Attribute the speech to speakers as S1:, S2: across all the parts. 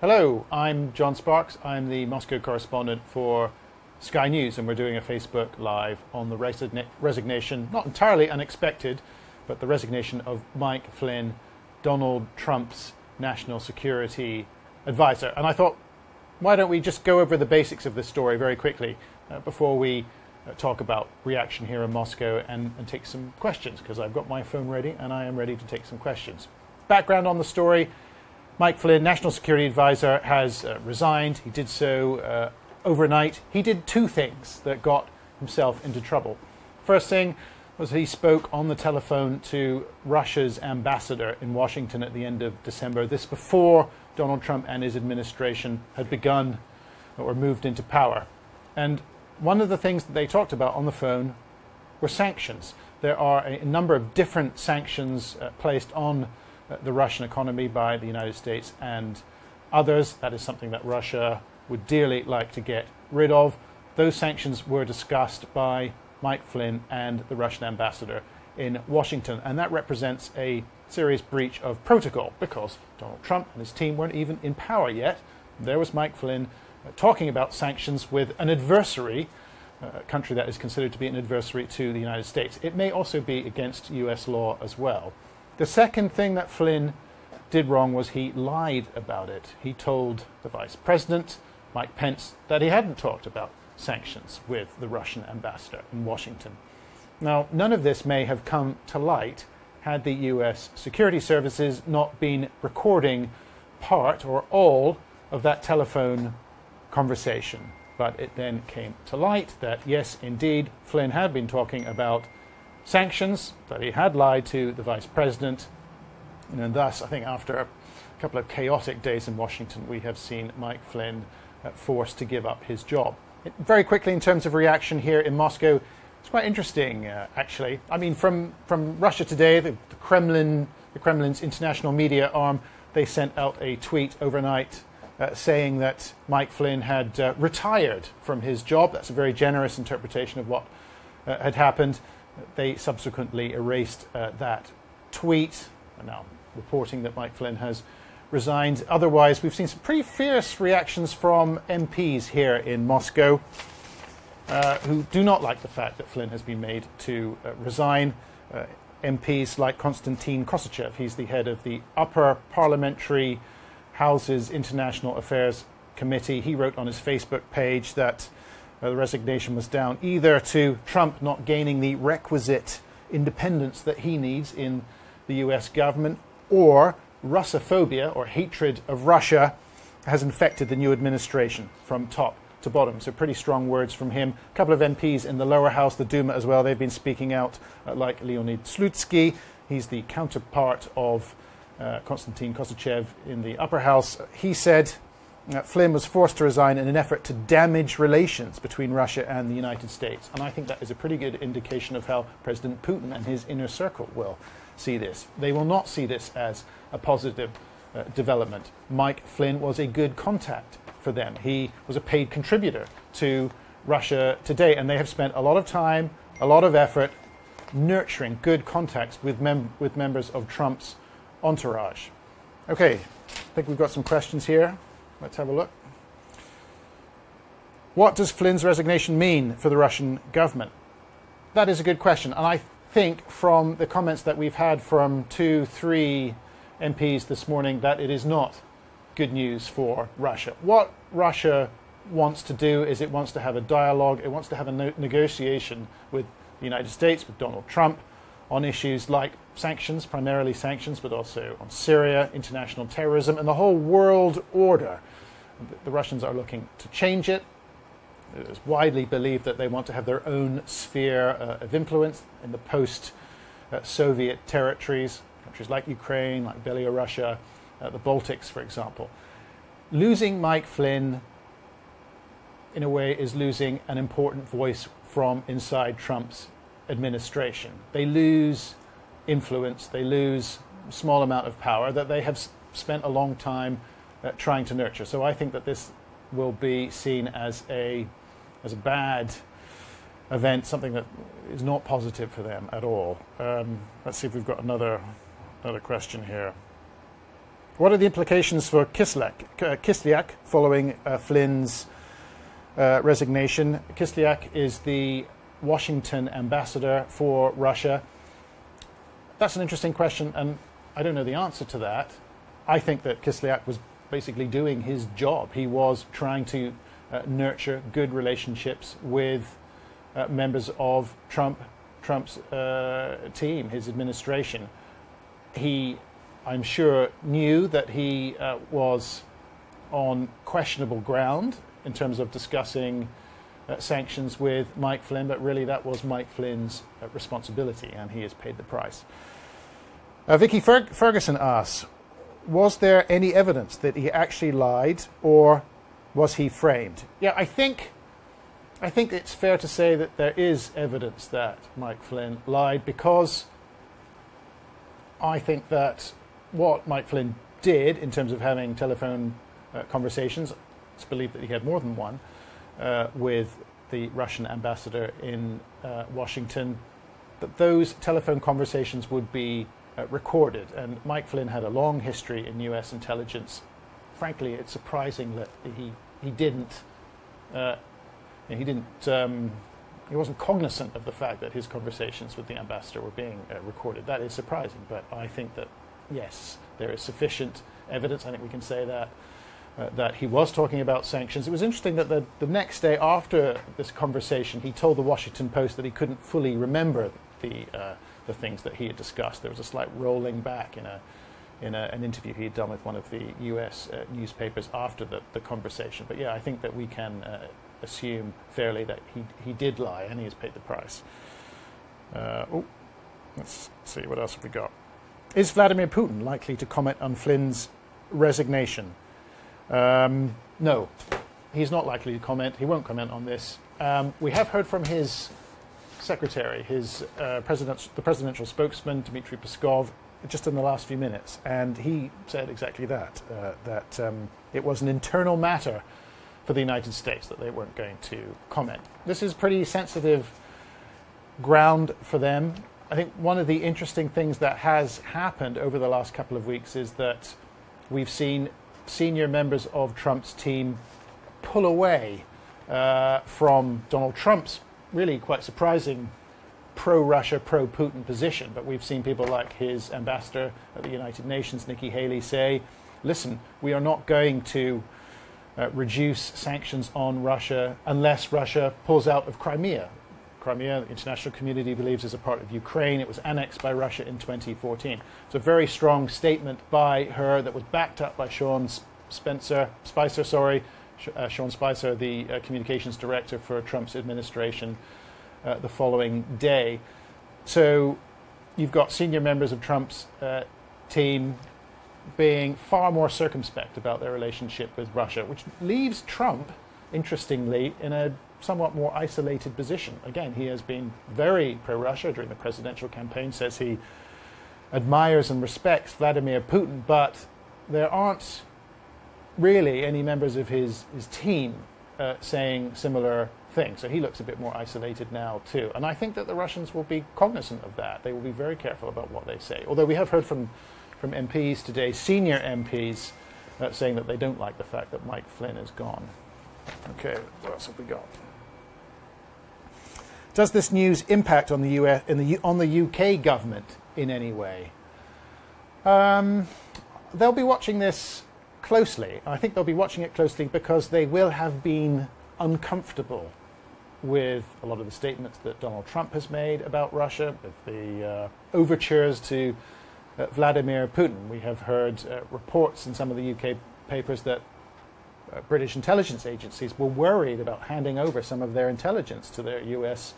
S1: Hello, I'm John Sparks. I'm the Moscow correspondent for Sky News, and we're doing a Facebook Live on the resignation, not entirely unexpected, but the resignation of Mike Flynn, Donald Trump's national security advisor. And I thought, why don't we just go over the basics of this story very quickly before we talk about reaction here in Moscow and take some questions, because I've got my phone ready and I am ready to take some questions. Background on the story: Mike Flynn, National Security Advisor, has resigned. He did so overnight. He did two things that got himself into trouble. First thing was he spoke on the telephone to Russia's ambassador in Washington at the end of December. This before Donald Trump and his administration had begun or moved into power. And one of the things that they talked about on the phone were sanctions. There are a number of different sanctions placed on the Russian economy by the United States and others. That is something that Russia would dearly like to get rid of. Those sanctions were discussed by Mike Flynn and the Russian ambassador in Washington, and that represents a serious breach of protocol because Donald Trump and his team weren't even in power yet. There was Mike Flynn talking about sanctions with an adversary, a country that is considered to be an adversary to the United States. It may also be against US law as well. The second thing that Flynn did wrong was he lied about it. He told the Vice President, Mike Pence, that he hadn't talked about sanctions with the Russian ambassador in Washington. Now, none of this may have come to light had the US security services not been recording part or all of that telephone conversation. But it then came to light that, yes, indeed, Flynn had been talking about sanctions, that he had lied to the Vice President, and thus, I think after a couple of chaotic days in Washington, we have seen Mike Flynn forced to give up his job. Very quickly, in terms of reaction here in Moscow, it's quite interesting, actually. I mean, from Russia Today, the Kremlin's international media arm, they sent out a tweet overnight saying that Mike Flynn had retired from his job. That's a very generous interpretation of what had happened. They subsequently erased that tweet, and now reporting that Mike Flynn has resigned. Otherwise, we've seen some pretty fierce reactions from MPs here in Moscow who do not like the fact that Flynn has been made to resign. MPs like Konstantin Kosachev, he's the head of the Upper Parliamentary House's International Affairs Committee. He wrote on his Facebook page that the resignation was down either to Trump not gaining the requisite independence that he needs in the US government, or Russophobia, or hatred of Russia, has infected the new administration from top to bottom. So pretty strong words from him. A couple of MPs in the lower house, the Duma as well, they've been speaking out, like Leonid Slutsky. He's the counterpart of Konstantin Kosachev in the upper house. He said Flynn was forced to resign in an effort to damage relations between Russia and the United States. And I think that is a pretty good indication of how President Putin and his inner circle will see this. They will not see this as a positive development. Mike Flynn was a good contact for them. He was a paid contributor to Russia Today, and they have spent a lot of time, a lot of effort nurturing good contacts with members of Trump's entourage. Okay, I think we've got some questions here. Let's have a look. What does Flynn's resignation mean for the Russian government? That is a good question, and I think from the comments that we've had from 2-3 MPs this morning that it is not good news for Russia. What Russia wants to do is it wants to have a dialogue, it wants to have a negotiation with the United States, with Donald Trump, on issues like sanctions, primarily sanctions, but also on Syria, international terrorism, and the whole world order. The Russians are looking to change it. It is widely believed that they want to have their own sphere of influence in the post-Soviet territories, countries like Ukraine, like Belarus, the Baltics, for example. Losing Mike Flynn, in a way, is losing an important voice from inside Trump's administration. They lose influence, they lose a small amount of power that they have spent a long time trying to nurture. So I think that this will be seen as a bad event, something that is not positive for them at all. Let's see if we've got another question here. What are the implications for Kislyak following Flynn's resignation? Kislyak is the Washington ambassador for Russia. That's an interesting question, and I don't know the answer to that. I think that Kislyak was basically doing his job. He was trying to nurture good relationships with members of Trump's team, his administration. He, I'm sure, knew that he was on questionable ground in terms of discussing sanctions with Mike Flynn, but really that was Mike Flynn's responsibility, and he has paid the price. Vicky Ferguson asks, was there any evidence that he actually lied, or was he framed? Yeah, I think it's fair to say that there is evidence that Mike Flynn lied, because I think that what Mike Flynn did in terms of having telephone conversations, it's believed that he had more than one, with the Russian ambassador in Washington, that those telephone conversations would be recorded. And Mike Flynn had a long history in US intelligence. Frankly, it's surprising that he wasn't cognizant of the fact that his conversations with the ambassador were being recorded. That is surprising, but I think that, yes, there is sufficient evidence, I think we can say that, that he was talking about sanctions. It was interesting that the next day after this conversation, he told the Washington Post that he couldn't fully remember the things that he had discussed. There was a slight rolling back in an interview he had done with one of the US newspapers after the conversation. But yeah, I think that we can assume fairly that he did lie, and he has paid the price. Let's see, what else have we got? Is Vladimir Putin likely to comment on Flynn's resignation? No, he's not likely to comment. He won't comment on this. We have heard from his secretary, the presidential spokesman, Dmitry Peskov, just in the last few minutes, and he said exactly that, that it was an internal matter for the United States, that they weren't going to comment. This is pretty sensitive ground for them. I think one of the interesting things that has happened over the last couple of weeks is that we've seen senior members of Trump's team pull away from Donald Trump's really quite surprising pro-Russia, pro-Putin position. But we've seen people like his ambassador at the United Nations, Nikki Haley, say, listen, we are not going to reduce sanctions on Russia unless Russia pulls out of Crimea. Crimea, the international community believes, is a part of Ukraine. It was annexed by Russia in 2014. It's a very strong statement by her that was backed up by Sean Spicer, the communications director for Trump's administration, the following day. So you've got senior members of Trump's team being far more circumspect about their relationship with Russia, which leaves Trump, interestingly, in a somewhat more isolated position. Again, he has been very pro-Russia during the presidential campaign, says he admires and respects Vladimir Putin, but there aren't really any members of his team saying similar things. So he looks a bit more isolated now too. And I think that the Russians will be cognizant of that. They will be very careful about what they say. Although we have heard from MPs today, senior MPs, saying that they don't like the fact that Mike Flynn is gone. Okay, what else have we got? Does this news impact on the UK government in any way? They'll be watching this closely. I think they'll be watching it closely because they will have been uncomfortable with a lot of the statements that Donald Trump has made about Russia, with the overtures to Vladimir Putin. We have heard reports in some of the UK papers that British intelligence agencies were worried about handing over some of their intelligence to their US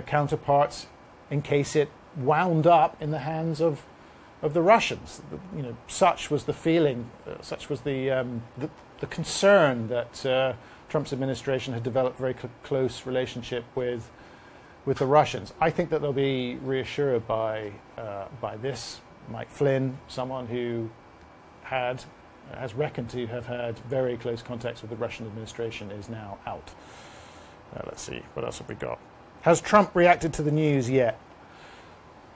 S1: counterparts in case it wound up in the hands of the Russians. Such was the feeling, such was the concern that Trump's administration had developed a very close relationship with the Russians. I think that they'll be reassured by this. Mike Flynn, someone who has reckoned to have had very close contacts with the Russian administration, is now out. Let's see, what else have we got? Has Trump reacted to the news yet?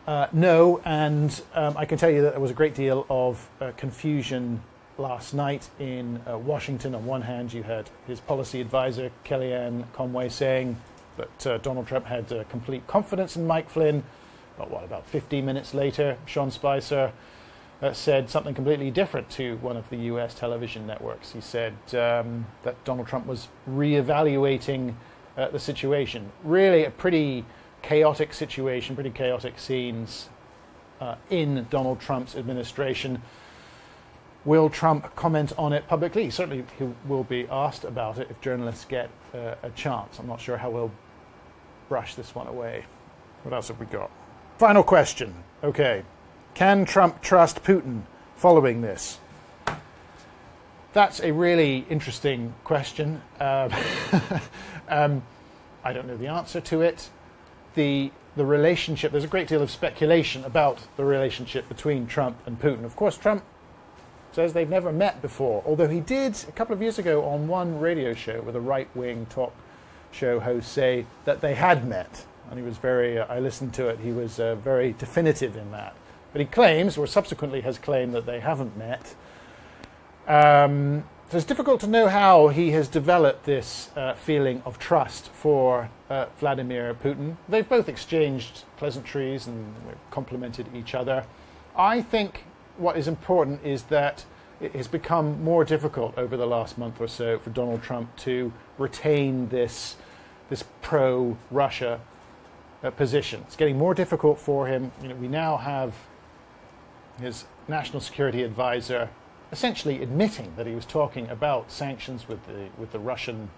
S1: No, and I can tell you that there was a great deal of confusion last night in Washington. On one hand, you had his policy advisor, Kellyanne Conway, saying that Donald Trump had complete confidence in Mike Flynn. But about 15 minutes later, Sean Spicer said something completely different to one of the US television networks. He said that Donald Trump was reevaluating the situation. Really a pretty chaotic situation, pretty chaotic scenes in Donald Trump's administration. Will Trump comment on it publicly? Certainly he will be asked about it if journalists get a chance. I'm not sure how we'll brush this one away. What else have we got? Final question. Okay. Can Trump trust Putin following this? That's a really interesting question. I don't know the answer to it. The relationship, there's a great deal of speculation about the relationship between Trump and Putin. Of course, Trump says they've never met before, although he did a couple of years ago on one radio show with a right-wing talk show host say that they had met. And he was very, I listened to it, he was very definitive in that. But he claims, or subsequently has claimed, that they haven't met. So it's difficult to know how he has developed this feeling of trust for Vladimir Putin. They've both exchanged pleasantries and complimented each other. I think what is important is that it has become more difficult over the last month or so for Donald Trump to retain this pro-Russia position. It's getting more difficult for him. We now have his national security advisor essentially admitting that he was talking about sanctions with the Russian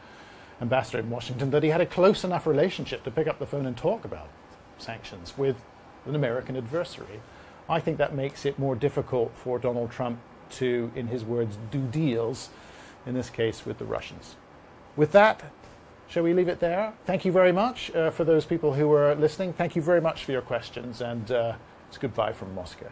S1: ambassador in Washington, that he had a close enough relationship to pick up the phone and talk about sanctions with an American adversary. I think that makes it more difficult for Donald Trump to, in his words, do deals, in this case with the Russians. With that, shall we leave it there? Thank you very much for those people who were listening. Thank you very much for your questions, and it's goodbye from Moscow.